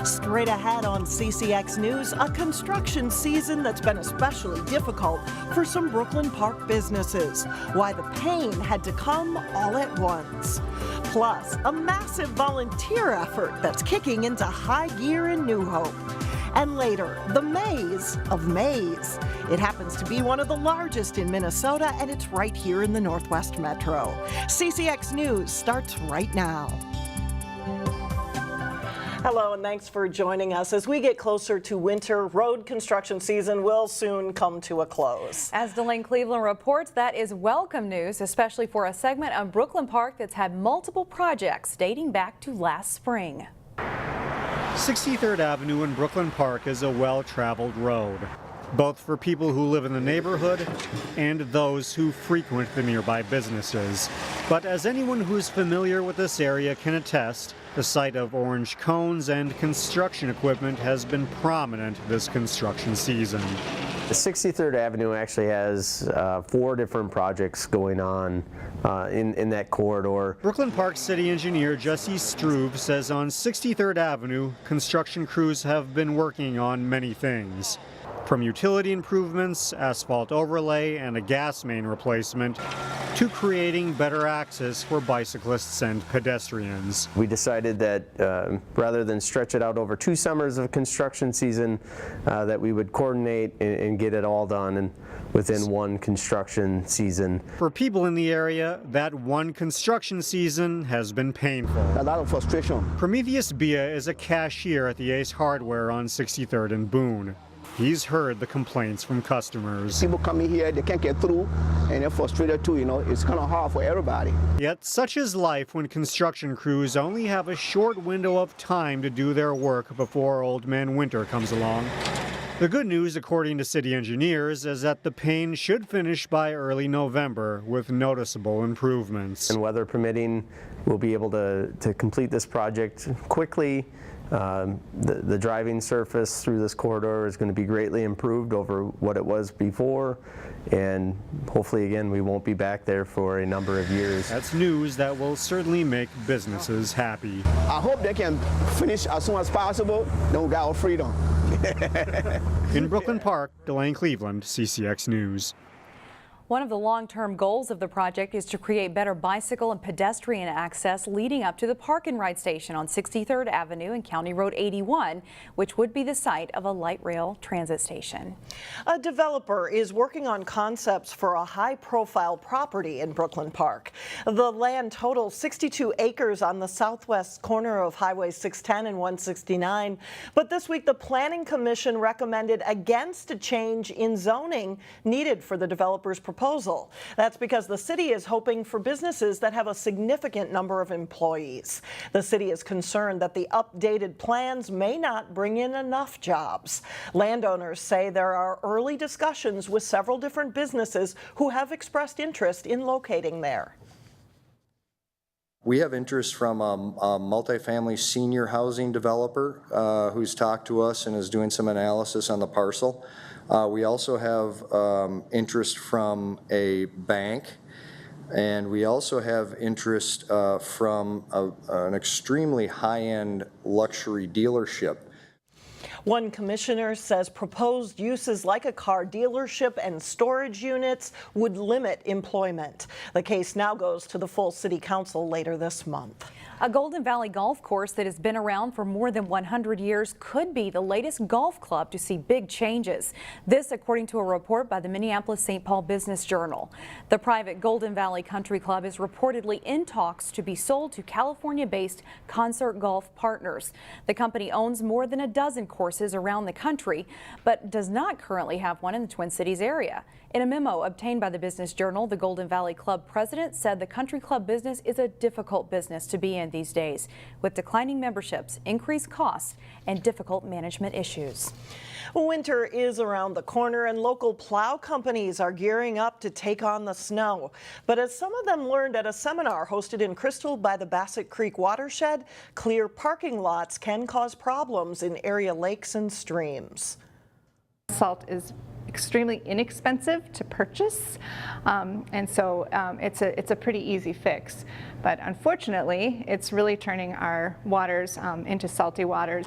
Straight ahead on CCX News, a construction season that's been especially difficult for some Brooklyn Park businesses. Why the pain had to come all at once. Plus, a massive volunteer effort that's kicking into high gear in New Hope. And later, the maze of Maze. It happens to be one of the largest in Minnesota, and it's right here in the Northwest Metro. CCX News starts right now. Hello, and thanks for joining us. As we get closer to winter, road construction season will soon come to a close. As Delane Cleveland reports, that is welcome news, especially for a segment of Brooklyn Park that's had multiple projects dating back to last spring. 63rd Avenue in Brooklyn Park is a well-traveled road, both for people who live in the neighborhood and those who frequent the nearby businesses. But as anyone who's familiar with this area can attest, the sight of orange cones and construction equipment has been prominent this construction season. The 63rd Avenue actually has 4 different projects going on in that corridor. Brooklyn Park City Engineer Jesse Struve says on 63rd Avenue, construction crews have been working on many things. From utility improvements, asphalt overlay, and a gas main replacement, to creating better access for bicyclists and pedestrians. We decided that rather than stretch it out over 2 summers of construction season, that we would coordinate and get it all done within one construction season. For people in the area, that one construction season has been painful. A lot of frustration. Prometheus Bia is a cashier at the Ace Hardware on 63rd and Boone. He's heard the complaints from customers. People come in here, they can't get through, and they're frustrated too, you know. It's kind of hard for everybody. Yet such is life when construction crews only have a short window of time to do their work before Old Man Winter comes along. The good news, according to city engineers, is that the pain should finish by early November with noticeable improvements. And weather permitting, we'll be able to complete this project quickly. The driving surface through this corridor is going to be greatly improved over what it was before, and hopefully again we won't be back there for a number of years. That's news that will certainly make businesses happy. I hope they can finish as soon as possible, then we got our freedom. In Brooklyn Park, Delane Cleveland, CCX News. One of the long-term goals of the project is to create better bicycle and pedestrian access leading up to the Park and Ride station on 63rd Avenue and County Road 81, which would be the site of a light rail transit station. A developer is working on concepts for a high-profile property in Brooklyn Park. The land totals 62 acres on the southwest corner of Highway 610 and 169, but this week the Planning Commission recommended against a change in zoning needed for the developer's proposal. That's because the city is hoping for businesses that have a significant number of employees. The city is concerned that the updated plans may not bring in enough jobs. Landowners say there are early discussions with several different businesses who have expressed interest in locating there. We have interest from a multifamily senior housing developer who's talked to us and is doing some analysis on the parcel. We also have interest from a bank, and we also have interest from an extremely high-end luxury dealership. One commissioner says proposed uses like a car dealership and storage units would limit employment. The case now goes to the full city council later this month. A Golden Valley golf course that has been around for more than 100 years could be the latest golf club to see big changes. This according to a report by the Minneapolis-St. Paul Business Journal. The private Golden Valley Country Club is reportedly in talks to be sold to California-based Concert Golf Partners. The company owns more than a dozen courses around the country, but does not currently have one in the Twin Cities area. In a memo obtained by the Business Journal, the Golden Valley Club president said the country club business is a difficult business to be in these days, with declining memberships, increased costs, and difficult management issues. Winter is around the corner and local plow companies are gearing up to take on the snow. But as some of them learned at a seminar hosted in Crystal by the Bassett Creek watershed, clear parking lots can cause problems in area lakes and streams. Salt is extremely inexpensive to purchase, and so it's a pretty easy fix. But unfortunately, it's really turning our waters into salty waters.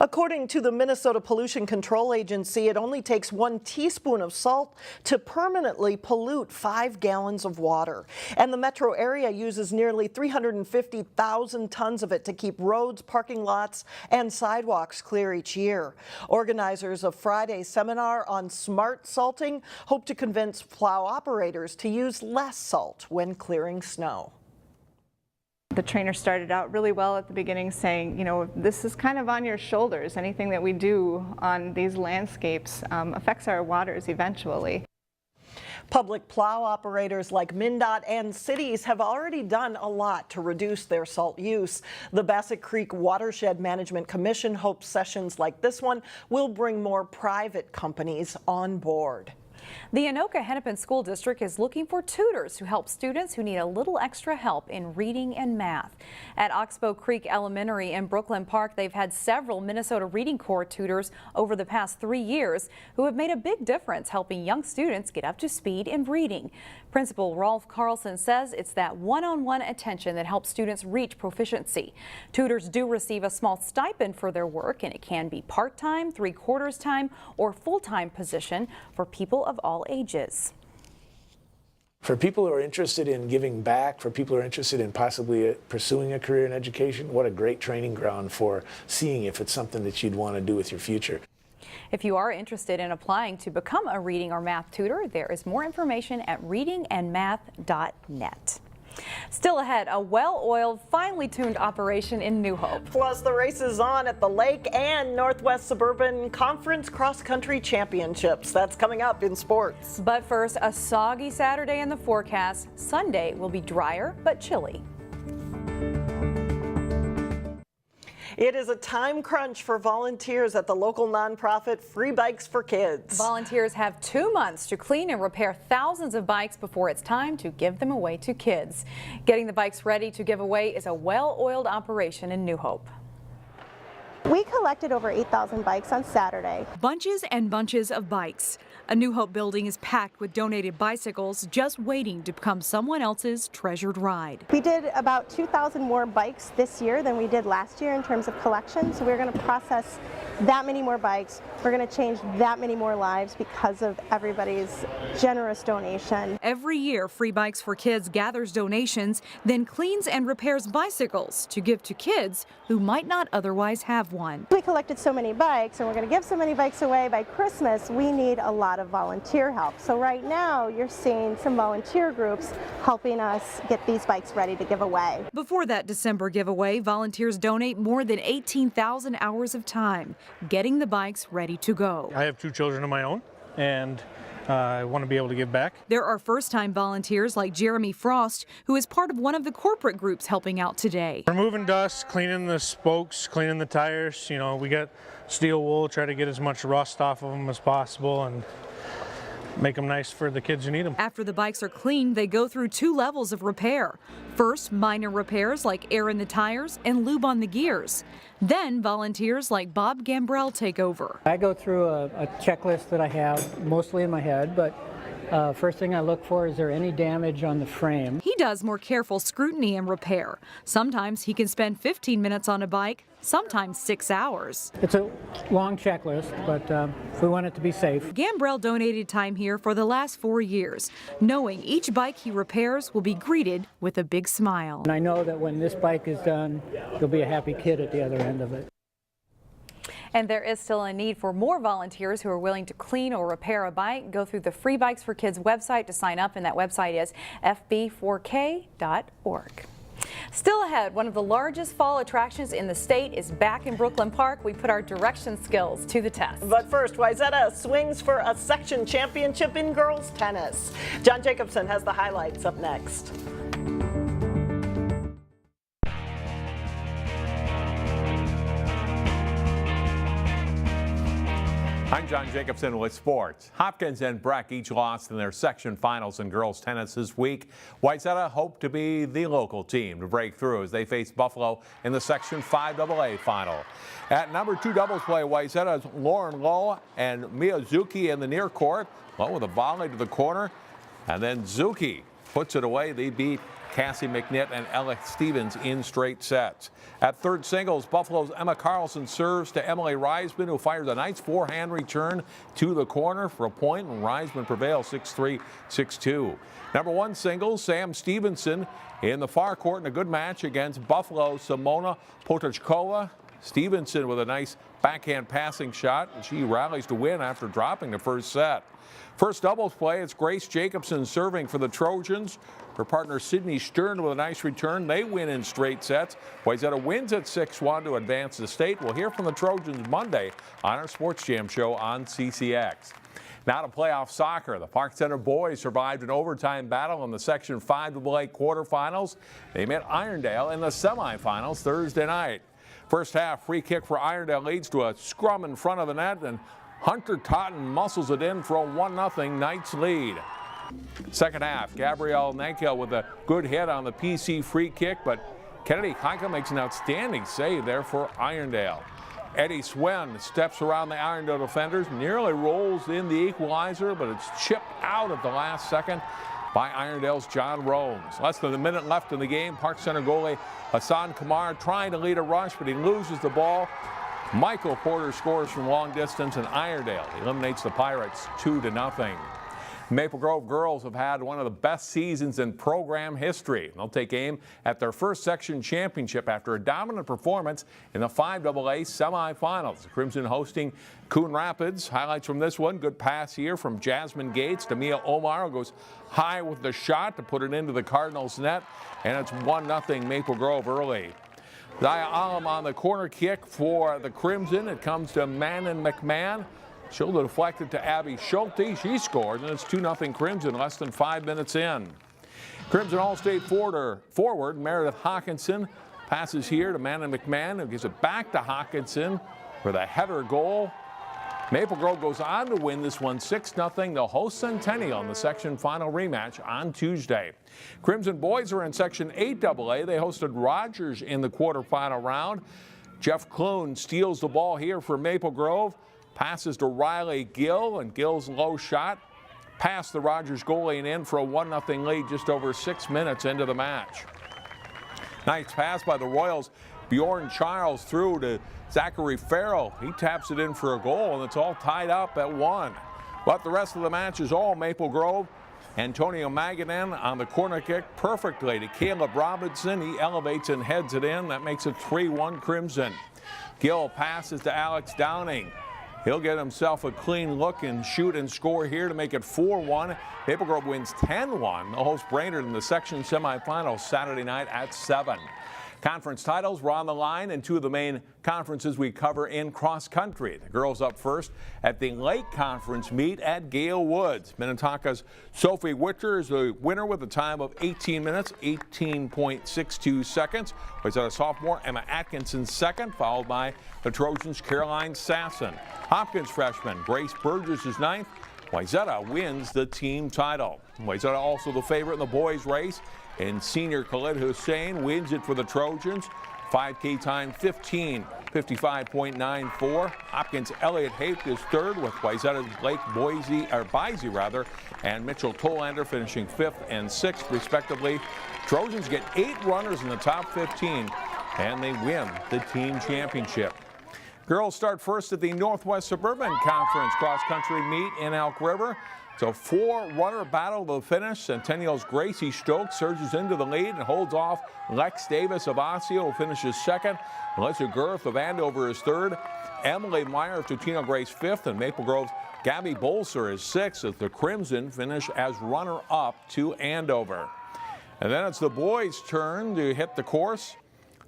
According to the Minnesota Pollution Control Agency, it only takes 1 teaspoon of salt to permanently pollute 5 gallons of water. And the metro area uses nearly 350,000 tons of it to keep roads, parking lots, and sidewalks clear each year. Organizers of Friday's seminar on smart salting hope to convince plow operators to use less salt when clearing snow. The trainer started out really well at the beginning, saying, you know, this is kind of on your shoulders. Anything that we do on these landscapes affects our waters eventually. Public plow operators like MnDOT and cities have already done a lot to reduce their salt use. The Bassett Creek Watershed Management Commission hopes sessions like this one will bring more private companies on board. The Anoka-Hennepin School District is looking for tutors to help students who need a little extra help in reading and math. At Oxbow Creek Elementary in Brooklyn Park, they've had several Minnesota Reading Corps tutors over the past 3 years who have made a big difference helping young students get up to speed in reading. Principal Rolf Carlson says it's that one-on-one attention that helps students reach proficiency. Tutors do receive a small stipend for their work, and it can be part-time, 3/4 time, or full-time position for people of all ages. For people who are interested in giving back, for people who are interested in possibly pursuing a career in education, what a great training ground for seeing if it's something that you'd want to do with your future. If you are interested in applying to become a reading or math tutor, there is more information at readingandmath.net. Still ahead, a well-oiled, finely tuned operation in New Hope. Plus, the race is on at the Lake and Northwest Suburban Conference Cross Country Championships. That's coming up in sports. But first, a soggy Saturday in the forecast. Sunday will be drier but chilly. It is a time crunch for volunteers at the local nonprofit Free Bikes for Kids. Volunteers have 2 months to clean and repair thousands of bikes before it's time to give them away to kids. Getting the bikes ready to give away is a well-oiled operation in New Hope. We collected over 8,000 bikes on Saturday. Bunches and bunches of bikes. A New Hope building is packed with donated bicycles just waiting to become someone else's treasured ride. We did about 2,000 more bikes this year than we did last year in terms of collection, so we're going to process that many more bikes. We're going to change that many more lives because of everybody's generous donation. Every year, Free Bikes for Kids gathers donations, then cleans and repairs bicycles to give to kids who might not otherwise have one. We collected so many bikes and we're going to give so many bikes away by Christmas, we need a lot of volunteer help. So right now you're seeing some volunteer groups helping us get these bikes ready to give away. Before that December giveaway, volunteers donate more than 18,000 hours of time getting the bikes ready to go. I have 2 children of my own, and I want to be able to give back. There are first-time volunteers like Jeremy Frost, who is part of one of the corporate groups helping out today. Removing dust, cleaning the spokes, cleaning the tires. You know, we got steel wool, try to get as much rust off of them as possible and make them nice for the kids who need them. After the bikes are cleaned, they go through 2 levels of repair. First, minor repairs like air in the tires and lube on the gears. Then volunteers like Bob Gambrell take over. I go through a checklist that I have mostly in my head, but first thing I look for, is there any damage on the frame? He does more careful scrutiny and repair. Sometimes he can spend 15 minutes on a bike, sometimes 6 hours. It's a long checklist, but we want it to be safe. Gambrell donated time here for the last 4 years, knowing each bike he repairs will be greeted with a big smile. And I know that when this bike is done, you'll be a happy kid at the other end of it. And there is still a need for more volunteers who are willing to clean or repair a bike. Go through the Free Bikes for Kids website to sign up, and that website is fb4k.org. Still ahead, one of the largest fall attractions in the state is back in Brooklyn Park. We put our direction skills to the test. But first, Wayzata swings for a section championship in girls tennis. John Jacobson has the highlights up next. I'm John Jacobson with sports. Hopkins and Breck each lost in their section finals in girls tennis this week. Wayzata hope to be the local team to break through as they face Buffalo in the section 5AA final. At number 2 doubles play, Wayzata's Lauren Lowe and Miyazuki in the near court. Lowe with a volley to the corner, and then Zuki puts it away. They beat Cassie McNitt and Ella Stevens in straight sets. At third singles, Buffalo's Emma Carlson serves to Emily Reisman, who fires a nice forehand return to the corner for a point, and Reisman prevails 6-3, 6-2. Number 1 singles, Sam Stevenson in the far court in a good match against Buffalo's Simona Potachkova. Stevenson with a nice backhand passing shot, and she rallies to win after dropping the first set. First doubles play, it's Grace Jacobson serving for the Trojans. Her partner Sydney Stern with a nice return. They win in straight sets. Wayzata wins at 6-1 to advance the state. We'll hear from the Trojans Monday on our Sports Jam show on CCX. Now to playoff soccer. The Park Center boys survived an overtime battle in the Section 5AA quarterfinals. They met Irondale in the semifinals Thursday night. First half, free kick for Irondale leads to a scrum in front of the net, and Hunter Totten muscles it in for a 1-0 Knights lead. Second half, Gabrielle Nankel with a good hit on the PC free kick, but Kennedy Heika makes an outstanding save there for Irondale. Eddie Swen steps around the Irondale defenders, nearly rolls in the equalizer, but it's chipped out at the last second by Irondale's John Romes. Less than a minute left in the game. Park Center goalie Hassan Kamar trying to lead a rush, but he loses the ball. Michael Porter scores from long distance, and Irondale eliminates the Pirates 2-0. Maple Grove girls have had one of the best seasons in program history. They'll take aim at their first section championship after a dominant performance in the 5AA semifinals. The Crimson hosting Coon Rapids. Highlights from this one: good pass here from Jasmine Gates to Mia Omar, who goes high with the shot to put it into the Cardinals net, and it's 1-0 Maple Grove early. Zaya Alam on the corner kick for the Crimson. It comes to Manon McMahon. She'll deflect it to Abby Schulte. She scores, and it's 2-0 Crimson less than 5 minutes in. Crimson All-State forward Meredith Hawkinson passes here to Manon McMahon, who gives it back to Hawkinson for the header goal. Maple Grove goes on to win this one 6-0. They'll host Centennial in the section final rematch on Tuesday. Crimson boys are in section 8AA. They hosted Rogers in the quarterfinal round. Jeff Kloon steals the ball here for Maple Grove. Passes to Riley Gill, and Gill's low shot past the Rogers goalie and in for a 1-0 lead just over 6 minutes into the match. Nice pass by the Royals. Bjorn Charles through to Zachary Farrell. He taps it in for a goal, and it's all tied up at 1. But the rest of the match is all Maple Grove. Antonio Magadan on the corner kick perfectly to Caleb Robinson. He elevates and heads it in. That makes it 3-1 Crimson. Gill passes to Alex Downing. He'll get himself a clean look and shoot and score here to make it 4-1. Maple Grove wins 10-1. They'll host Brainerd in the section semifinals Saturday night at 7. Conference titles were on the line in 2 of the main conferences we cover in cross country. The girls up first at the Lake Conference meet at Gale Woods. Minnetonka's Sophie Witcher is the winner with a time of 18 minutes, 18.62 seconds. Wayzata sophomore Emma Atkinson second, followed by the Trojans' Caroline Sasson. Hopkins freshman Grace Burgess is ninth. Wayzata wins the team title. Wayzata also the favorite in the boys race, and senior Khalid Hussein wins it for the Trojans. 5K time 15:55.94. Hopkins Elliott Haight is third, with Wayzata's Blake Bisey and Mitchell Tolander finishing 5th and 6th respectively. Trojans get 8 runners in the top 15, and they win the team championship. Girls start first at the Northwest Suburban Conference cross-country meet in Elk River. It's a 4-runner battle to the finish. Centennial's Gracie Stokes surges into the lead and holds off Lex Davis of Osseo, who finishes second. Melissa Girth of Andover is third. Emily Meyer of Totino Grace 5th, and Maple Grove's Gabby Bolser is 6th, as the Crimson finish as runner-up to Andover. And then it's the boys' turn to hit the course.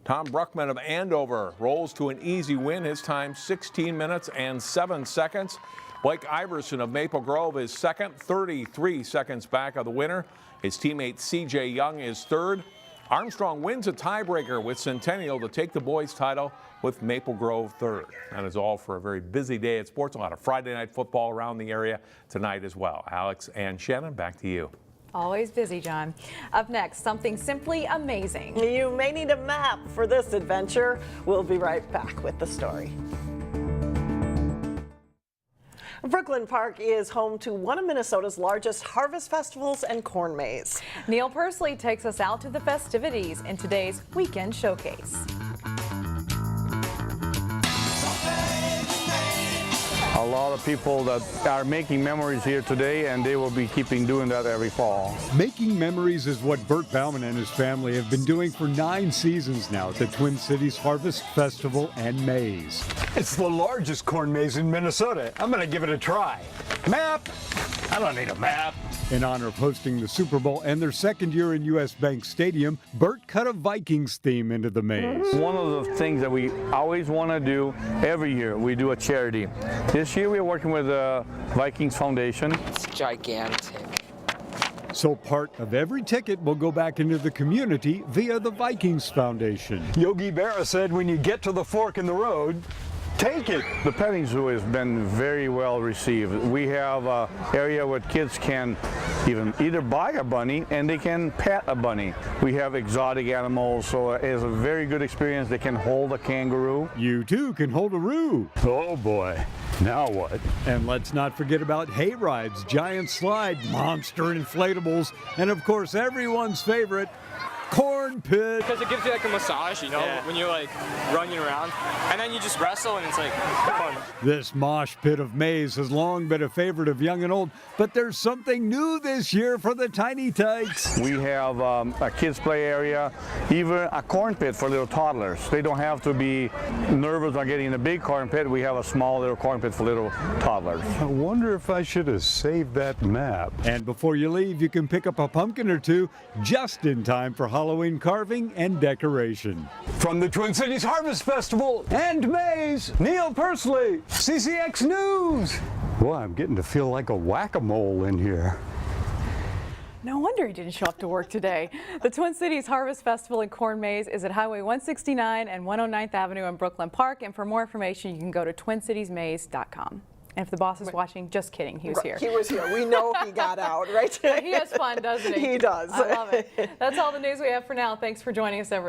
Tom Bruckman of Andover rolls to an easy win. His time 16 minutes and 7 seconds. Blake Iverson of Maple Grove is second, 33 seconds back of the winner. His teammate C.J. Young is third. Armstrong wins a tiebreaker with Centennial to take the boys title with Maple Grove third. That is all for a very busy day at sports. A lot of Friday night football around the area tonight as well. Alex and Shannon, back to you. Always busy, John. Up next, something simply amazing. You may need a map for this adventure. We'll be right back with the story. Brooklyn Park is home to one of Minnesota's largest harvest festivals and corn maze. Neil Persley takes us out to the festivities in today's Weekend Showcase. A lot of people that are making memories here today, and they will be keeping doing that every fall. Making memories is what Bert Bauman and his family have been doing for 9 seasons now at the Twin Cities Harvest Festival and Maze. It's the largest corn maze in Minnesota. I'm going to give it a try. Map? I don't need a map. In honor of hosting the Super Bowl and their second year in U.S. Bank Stadium, Bert cut a Vikings theme into the maze. One of the things that we always want to do every year, we do a charity. This year we're working with the Vikings Foundation. It's gigantic. So part of every ticket will go back into the community via the Vikings Foundation. Yogi Berra said when you get to the fork in the road, take it. The petting zoo has been very well received. We have an area where kids can either buy a bunny and they can pet a bunny. We have exotic animals, so it's a very good experience. They can hold a kangaroo. You too can hold a roo. Oh boy, now what? And let's not forget about hay rides, giant slide, monster inflatables, and of course everyone's favorite, corn pit. Because it gives you like a massage, you know, when you're like running around. And then you just wrestle and it's like fun. This mosh pit of maze has long been a favorite of young and old, but there's something new this year for the tiny tykes. We have a kids play area, even a corn pit for little toddlers. They don't have to be nervous on getting in a big corn pit. We have a small little corn pit for little toddlers. I wonder if I should have saved that map. And before you leave, you can pick up a pumpkin or two just in time for Halloween carving and decoration. From the Twin Cities Harvest Festival and Maze, Neil Persley, CCX News. Boy, I'm getting to feel like a whack-a-mole in here. No wonder he didn't show up to work today. The Twin Cities Harvest Festival and Corn Maze is at Highway 169 and 109th Avenue in Brooklyn Park. And for more information, you can go to twincitiesmaze.com. And if the boss is watching, just kidding, he was here. He was here. We know he got out, right? He has fun, doesn't he? He does. I love it. That's all the news we have for now. Thanks for joining us, everyone.